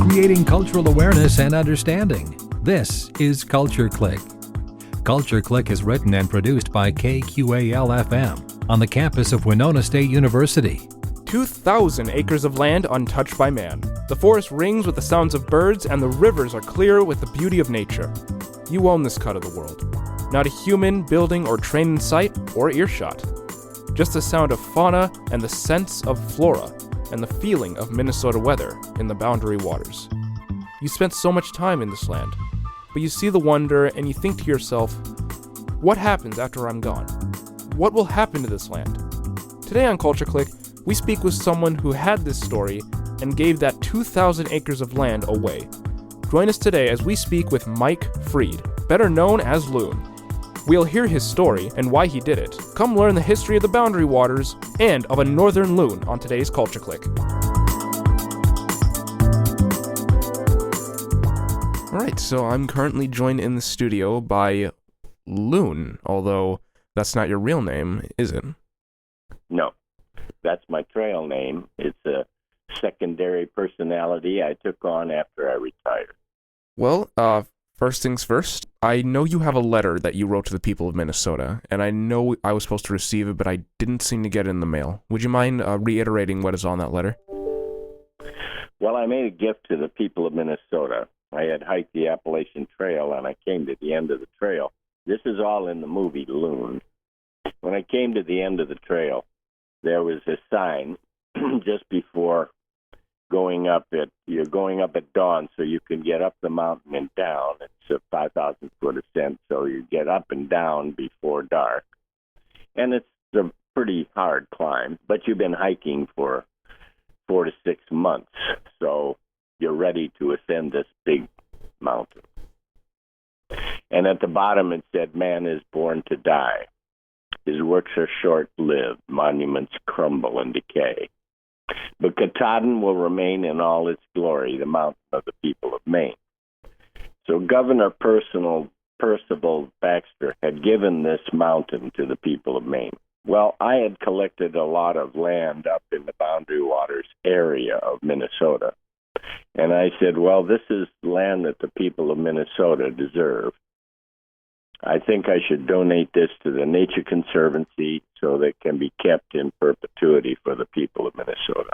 creating cultural awareness and understanding. This is Culture Clique. Culture Clique is written and produced by KQAL FM on the campus of Winona State University. 2,000 acres of land untouched by man. The forest rings with the sounds of birds, and the rivers are clear with the beauty of nature. You own this cut of the world. Not a human, building, or train in sight, or earshot. Just the sound of fauna and the sense of flora, and the feeling of Minnesota weather in the boundary waters. You spent so much time in this land, but you see the wonder and you think to yourself, what happens after I'm gone? What will happen to this land? Today on Culture Clique, we speak with someone who had this story and gave that 2,000 acres of land away. Join us today as we speak with Mike Freed, better known as Loon. We'll hear his story and why he did it. Come learn the history of the boundary waters and of a Northern Loon on today's Culture Clique. Alright, so I'm currently joined in the studio by Loon, although that's not your real name, is it? No. That's my trail name. It's a secondary personality I took on after I retired. Well, first things first, I know you have a letter that you wrote to the people of Minnesota, and I know I was supposed to receive it, but I didn't seem to get it in the mail. Would you mind reiterating what is on that letter? Well, I made a gift to the people of Minnesota. I had hiked the Appalachian Trail, and I came to the end of the trail. This is all in the movie Loon. When I came to the end of the trail, there was a sign just before you're going up at dawn so you can get up the mountain and down. It's a 5,000 foot ascent, so you get up and down before dark. And it's a pretty hard climb, but you've been hiking for 4 to 6 months, so you're ready to ascend this big mountain. And at the bottom it said, "Man is born to die. His works are short-lived, monuments crumble and decay. But Katahdin will remain in all its glory, the mountain of the people of Maine." So Governor Percival Baxter had given this mountain to the people of Maine. Well, I had collected a lot of land up in the Boundary Waters area of Minnesota. And I said, well, this is land that the people of Minnesota deserve. I think I should donate this to the Nature Conservancy so that it can be kept in perpetuity for the people of Minnesota.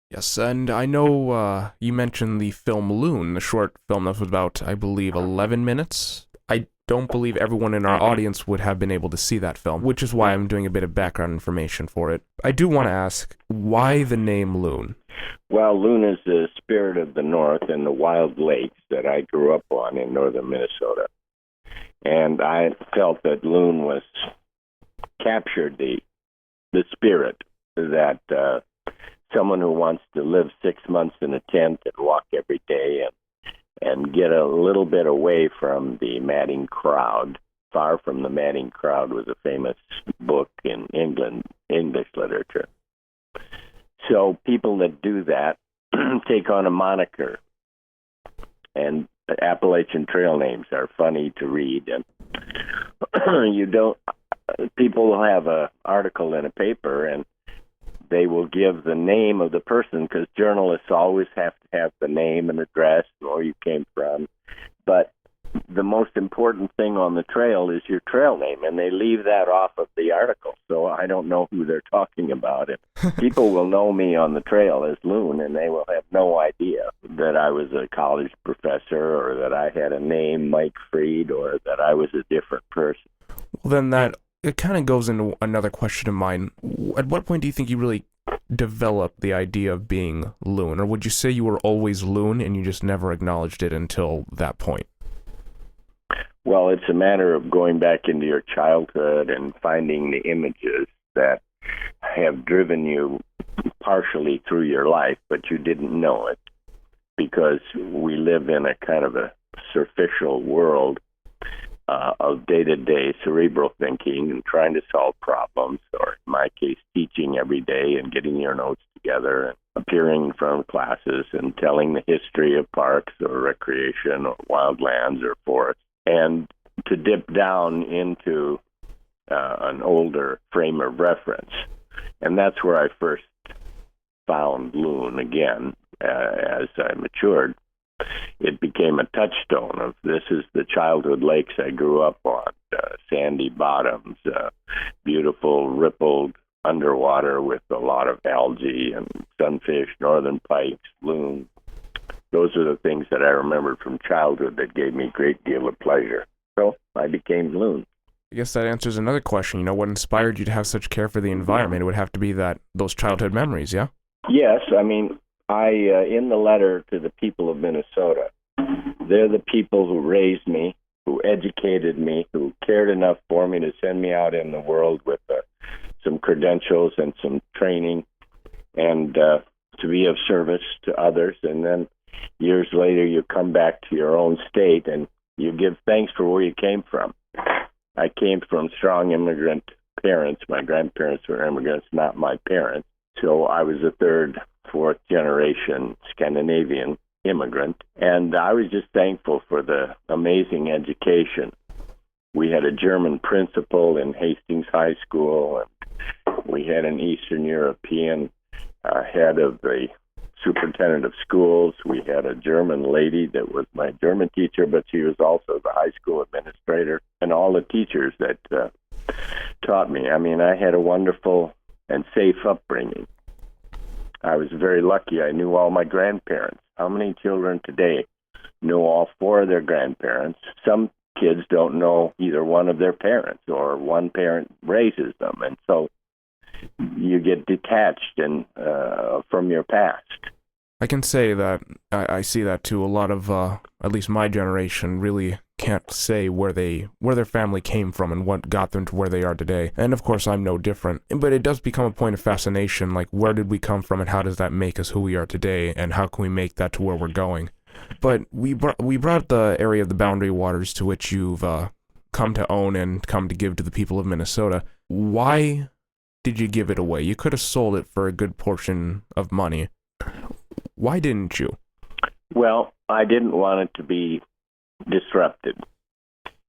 Yes, and I know you mentioned the film Loon, the short film that was about, I believe, 11 minutes. I don't believe everyone in our audience would have been able to see that film, which is why I'm doing a bit of background information for it. I do want to ask, why the name Loon? Well, Loon is the spirit of the North and the wild lakes that I grew up on in northern Minnesota. And I felt that Loon captured the spirit that someone who wants to live 6 months in a tent and walk every day and get a little bit away from the madding crowd. Far from the Madding Crowd was a famous book in English literature. So people that do that take on a moniker, and Appalachian Trail names are funny to read, and people will have an article in a paper and they will give the name of the person, because journalists always have to have the name and address and where you came from. But the most important thing on the trail is your trail name, and they leave that off of the article, so I don't know who they're talking about. People will know me on the trail as Loon, and they will have no idea that I was a college professor or that I had a name, Mike Freed, or that I was a different person. Well, then it kind of goes into another question of mine. At what point do you think you really developed the idea of being Loon? Or would you say you were always Loon and you just never acknowledged it until that point? Well, it's a matter of going back into your childhood and finding the images that have driven you partially through your life, but you didn't know it, because we live in a kind of a superficial world of day-to-day cerebral thinking and trying to solve problems, or in my case, teaching every day and getting your notes together and appearing in front of classes and telling the history of parks or recreation or wildlands or forests. And to dip down into an older frame of reference. And that's where I first found Loon again, as I matured, it became a touchstone of this is the childhood lakes I grew up on, sandy bottoms, beautiful rippled underwater with a lot of algae and sunfish, northern pikes, loon. Those are the things that I remembered from childhood that gave me a great deal of pleasure. So I became Loon. I guess that answers another question. What inspired you to have such care for the environment? It would have to be those childhood memories, yeah? Yes, I mean, I in the letter to the people of Minnesota, they're the people who raised me, who educated me, who cared enough for me to send me out in the world with some credentials and some training and to be of service to others. And then years later, you come back to your own state and you give thanks for where you came from. I came from strong immigrant parents. My grandparents were immigrants, not my parents. So I was a third, fourth generation Scandinavian immigrant. And I was just thankful for the amazing education. We had a German principal in Hastings High School, and we had an Eastern European head of the superintendent of schools. We had a German lady that was my German teacher, but she was also the high school administrator, and all the teachers that taught me. I mean, I had a wonderful and safe upbringing. I was very lucky. I knew all my grandparents. How many children today know all four of their grandparents? Some kids don't know either one of their parents, or one parent raises them, and so you get detached from your past. I can say that I see that too. A lot of, at least my generation, really can't say where their family came from and what got them to where they are today. And of course, I'm no different. But it does become a point of fascination, like where did we come from and how does that make us who we are today, and how can we make that to where we're going? But we brought the area of the Boundary Waters to which you've come to own and come to give to the people of Minnesota. Why did you give it away? You could have sold it for a good portion of money. Why didn't you? Well, I didn't want it to be disrupted.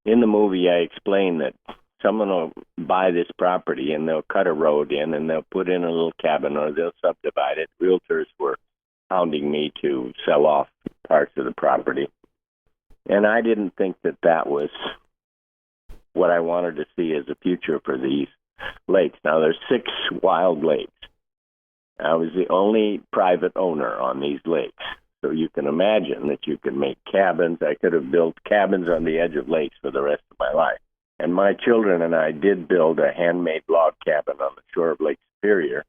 In the movie, I explain that someone will buy this property and they'll cut a road in and they'll put in a little cabin or they'll subdivide it. Realtors were hounding me to sell off parts of the property. And I didn't think that that was what I wanted to see as a future for these lakes. Now, there's 6 wild lakes. I was the only private owner on these lakes. So you can imagine that you can make cabins. I could have built cabins on the edge of lakes for the rest of my life. And my children and I did build a handmade log cabin on the shore of Lake Superior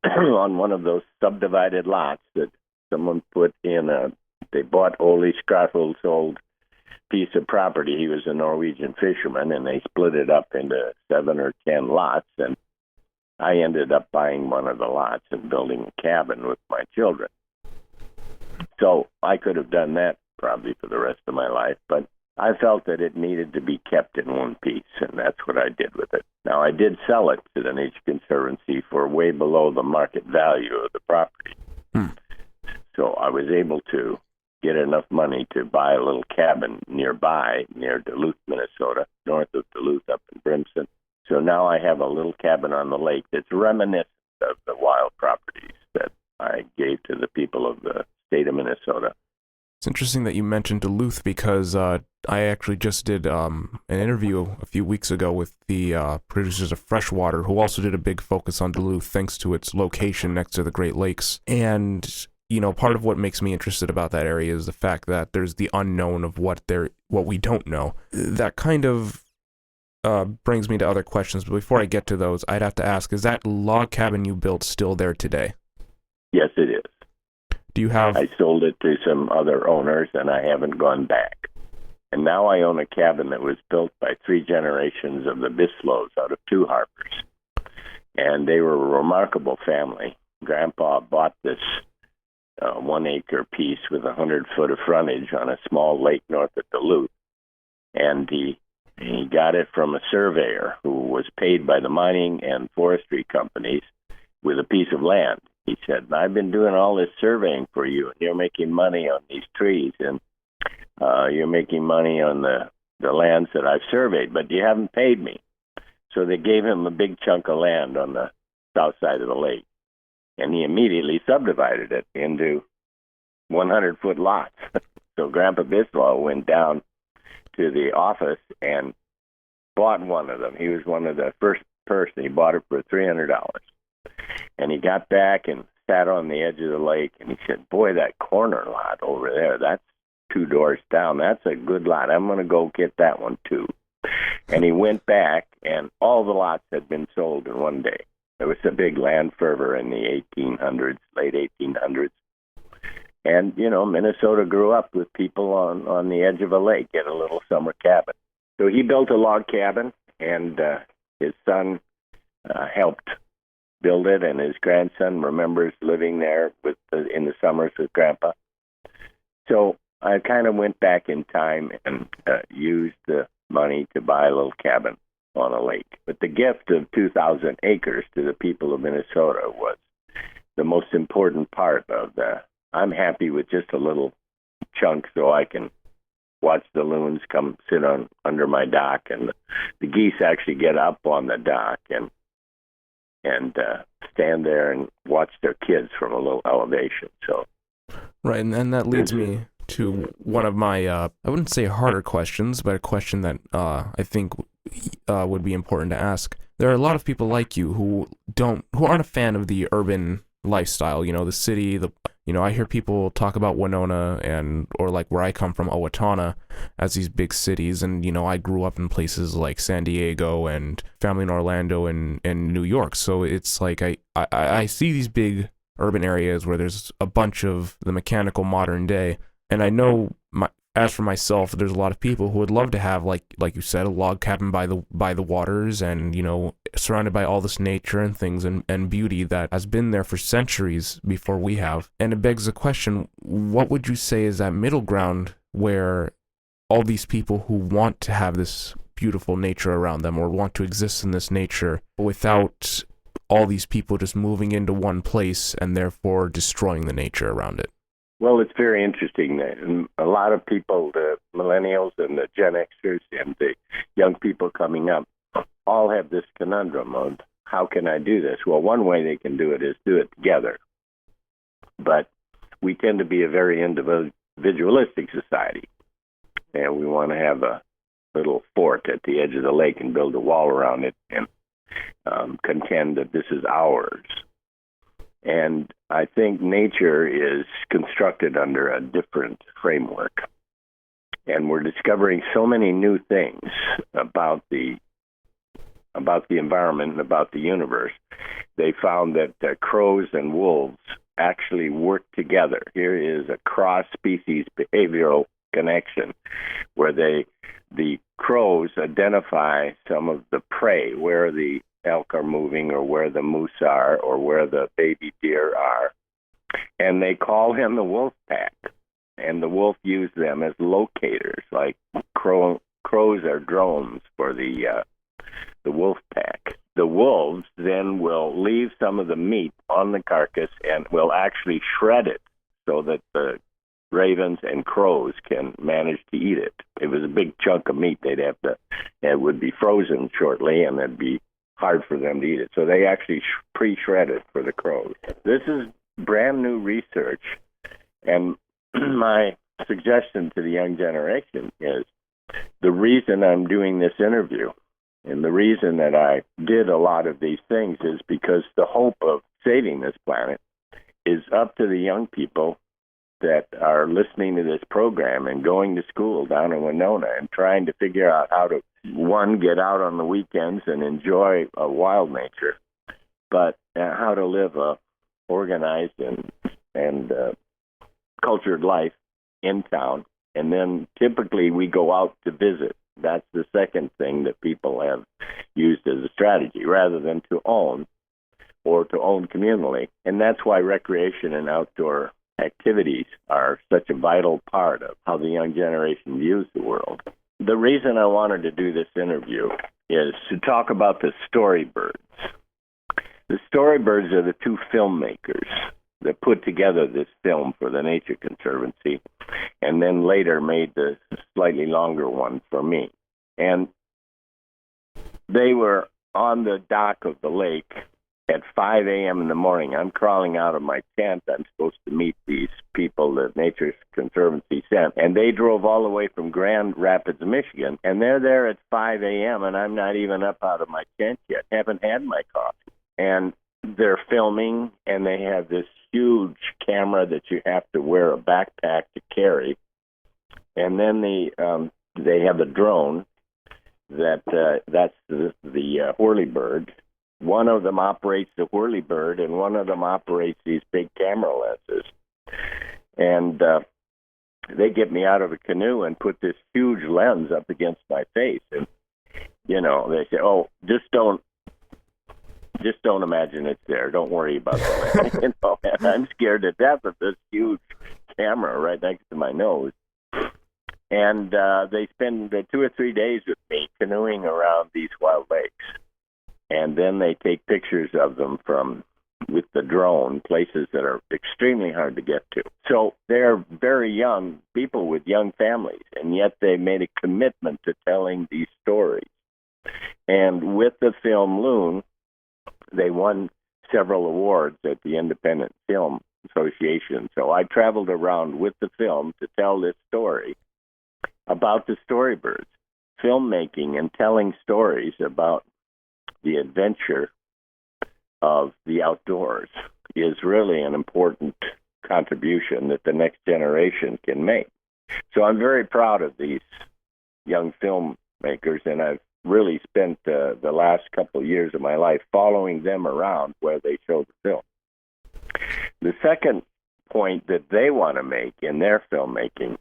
on one of those subdivided lots that someone put in they bought Ole Skraffel's old piece of property. He was a Norwegian fisherman, and they split it up into 7 or 10 lots, and I ended up buying one of the lots and building a cabin with my children. So I could have done that probably for the rest of my life, but I felt that it needed to be kept in one piece, and that's what I did with it. Now, I did sell it to the Nature Conservancy for way below the market value of the property. So I was able to get enough money to buy a little cabin nearby, near Duluth, Minnesota, north of Duluth up in Brimson. So now I have a little cabin on the lake that's reminiscent of the wild properties that I gave to the people of the state of Minnesota. It's interesting that you mentioned Duluth because I actually just did an interview a few weeks ago with the producers of Freshwater, who also did a big focus on Duluth thanks to its location next to the Great Lakes. And part of what makes me interested about that area is the fact that there's the unknown of what we don't know. That kind of brings me to other questions, but before I get to those, I'd have to ask, is that log cabin you built still there today? Yes, it is. Do you have... I sold it to some other owners, and I haven't gone back. And now I own a cabin that was built by 3 generations of the Bislows out of 2 harbors. And they were a remarkable family. Grandpa bought this 1-acre piece with 100 foot of frontage on a small lake north of Duluth. And he got it from a surveyor who was paid by the mining and forestry companies with a piece of land. He said, I've been doing all this surveying for you, and you're making money on these trees, and you're making money on the lands that I've surveyed, but you haven't paid me. So they gave him a big chunk of land on the south side of the lake. And he immediately subdivided it into 100-foot lots. So Grandpa Bislow went down to the office and bought one of them. He was one of the first person. He bought it for $300. And he got back and sat on the edge of the lake, and he said, boy, that corner lot over there, that's 2 doors down. That's a good lot. I'm going to go get that one, too. And he went back, and all the lots had been sold in one day. There was a big land fervor in the 1800s, late 1800s. And, Minnesota grew up with people on the edge of a lake in a little summer cabin. So he built a log cabin, and his son helped build it, and his grandson remembers living there in the summers with Grandpa. So I kind of went back in time and used the money to buy a little cabin on a lake. But the gift of 2,000 acres to the people of Minnesota was the most important part of I'm happy with just a little chunk so I can watch the loons come sit under my dock, and the geese actually get up on the dock and stand there and watch their kids from a little elevation. So, right, and that leads me to one of my I wouldn't say harder questions, but a question that I think would be important to ask. There are a lot of people like you who aren't a fan of the urban lifestyle. The city. I hear people talk about Winona or like where I come from, Owatonna, as these big cities. And, I grew up in places like San Diego and family in Orlando and New York. So it's like I see these big urban areas where there's a bunch of the mechanical modern day. And I know, as for myself, there's a lot of people who would love to have, like you said, a log cabin by the waters and, surrounded by all this nature and things and beauty that has been there for centuries before we have. And it begs the question, what would you say is that middle ground where all these people who want to have this beautiful nature around them or want to exist in this nature without all these people just moving into one place and therefore destroying the nature around it? Well, it's very interesting that a lot of people, the millennials and the Gen Xers and the young people coming up, all have this conundrum of how can I do this? Well, one way they can do it is do it together. But we tend to be a very individualistic society, and we want to have a little fort at the edge of the lake and build a wall around it and contend that this is ours. And I think nature is constructed under a different framework. And we're discovering so many new things about the environment and about the universe. They found that crows and wolves actually work together. Here is a cross-species behavioral connection where the crows identify some of the prey, where the elk are moving or where the moose are or where the baby deer are. And they call him the wolf pack. And the wolf used them as locators, like crows are drones for the wolf pack. The wolves then will leave some of the meat on the carcass and will actually shred it so that the ravens and crows can manage to eat it. If it was a big chunk of meat, it would be frozen shortly and it'd be hard for them to eat it. So they actually pre-shred it for the crows. This is brand new research, and my suggestion to the young generation is the reason I'm doing this interview and the reason that I did a lot of these things is because the hope of saving this planet is up to the young people that are listening to this program and going to school down in Winona and trying to figure out how to, one, get out on the weekends and enjoy a wild nature, but how to live a organized and cultured life in town. And then typically we go out to visit. That's the second thing that people have used as a strategy, rather than to own or to own communally. And that's why recreation and outdoor activities are such a vital part of how the young generation views the world. The reason I wanted to do this interview is to talk about the Storybirds. The Storybirds are the two filmmakers that put together this film for the Nature Conservancy and then later made the slightly longer one for me. And they were on the dock of the lake at 5 a.m. in the morning. I'm crawling out of my tent. I'm supposed to meet these people that Nature Conservancy sent. And they drove all the way from Grand Rapids, Michigan. And they're there at 5 a.m. and I'm not even up out of my tent yet. Haven't had my coffee. And they're filming, and they have this huge camera that you have to wear a backpack to carry. And then they have a drone that's the whirlybird. One of them operates the whirlybird, and one of them operates these big camera lenses. And they get me out of a canoe and put this huge lens up against my face. And, they say, oh, just don't imagine it's there. Don't worry about that. And I'm scared to death of this huge camera right next to my nose. And they spend 2 or 3 days with me canoeing around these wild lakes. And then they take pictures of them with the drone, places that are extremely hard to get to. So they're very young people with young families, and yet they made a commitment to telling these stories. And with the film Loon, they won several awards at the Independent Film Association. So I traveled around with the film to tell this story about the storybirds, filmmaking and telling stories about the adventure of the outdoors is really an important contribution that the next generation can make. So I'm very proud of these young filmmakers, and I've really spent the last couple of years of my life following them around where they show the film. The second point that they want to make in their filmmaking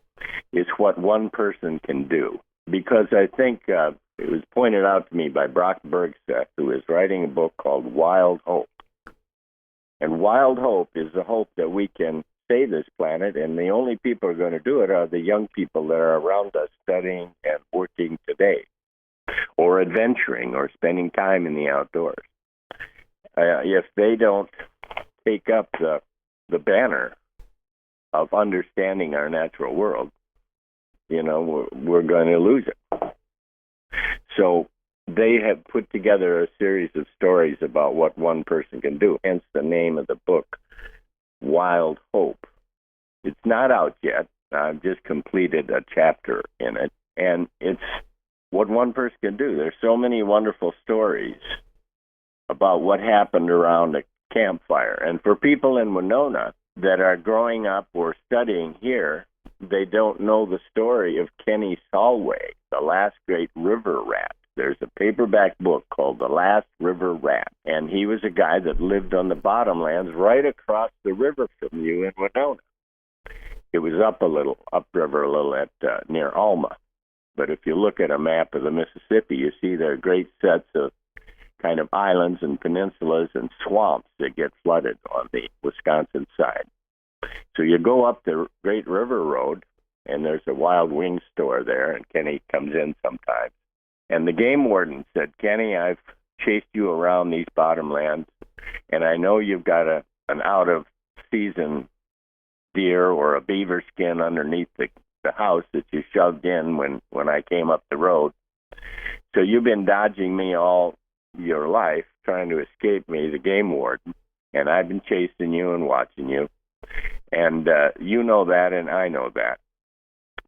is what one person can do. Because I think it was pointed out to me by Brock Bergstedt, who is writing a book called Wild Hope. And wild hope is the hope that we can save this planet, and the only people who are going to do it are the young people that are around us studying and working today, or adventuring, or spending time in the outdoors. If they don't take up the banner of understanding our natural world, we're going to lose it. So they have put together a series of stories about what one person can do, hence the name of the book, Wild Hope. It's not out yet. I've just completed a chapter in it, and it's what one person can do. There's so many wonderful stories about what happened around a campfire. And for people in Winona that are growing up or studying here, they don't know the story of Kenny Solway, the last great river rat. There's a paperback book called The Last River Rat, and he was a guy that lived on the bottomlands right across the river from you in Winona. It was upriver a little at near Alma. But if you look at a map of the Mississippi, you see there are great sets of kind of islands and peninsulas and swamps that get flooded on the Wisconsin side. So you go up the Great River Road, and there's a Wild Wings store there, and Kenny comes in sometimes. And the game warden said, Kenny, I've chased you around these bottomlands, and I know you've got an out-of-season deer or a beaver skin underneath the house that you shoved in when I came up the road. So you've been dodging me all your life, trying to escape me, the game warden, and I've been chasing you and watching you. And you know that, and I know that.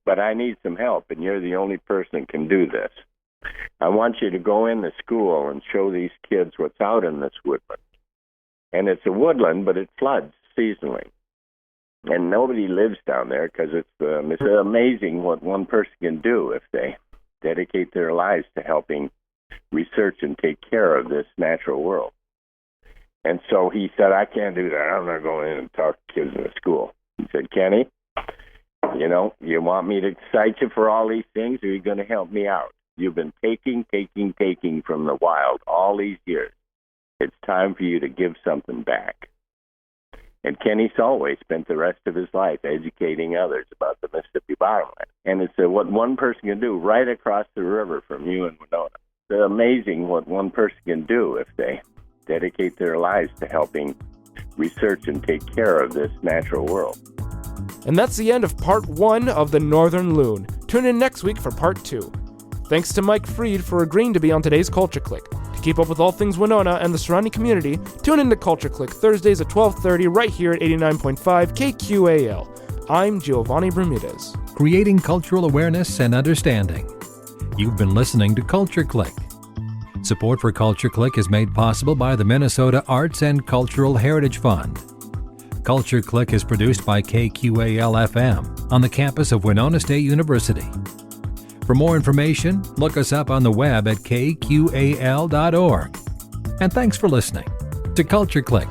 But I need some help, and you're the only person that can do this. I want you to go into school and show these kids what's out in this woodland. And it's a woodland, but it floods seasonally. And nobody lives down there because it's amazing what one person can do if they dedicate their lives to helping research and take care of this natural world. And so he said, I can't do that. I'm not going in and talk to kids in the school. He said, Kenny, you want me to cite you for all these things, or are you going to help me out? You've been taking from the wild all these years. It's time for you to give something back. And Kenny Solway spent the rest of his life educating others about the Mississippi bottomland. And it's what one person can do right across the river from you in Winona. It's amazing what one person can do if they dedicate their lives to helping research and take care of this natural world. And that's the end of part 1 of the Northern Loon. Tune in next week for part 2. Thanks to Mike Freed for agreeing to be on today's Culture Clique. To To keep up with all things Winona and the surrounding community, tune into Culture Clique Thursdays at 12:30 right here at 89.5 KQAL. I'm Giovanni Bermudez. Creating cultural awareness and understanding. You've been listening to Culture Clique. Support for Culture Clique is made possible by the Minnesota Arts and Cultural Heritage Fund. Culture Clique is produced by KQAL FM on the campus of Winona State University. For more information, look us up on the web at kqal.org. And thanks for listening to Culture Clique.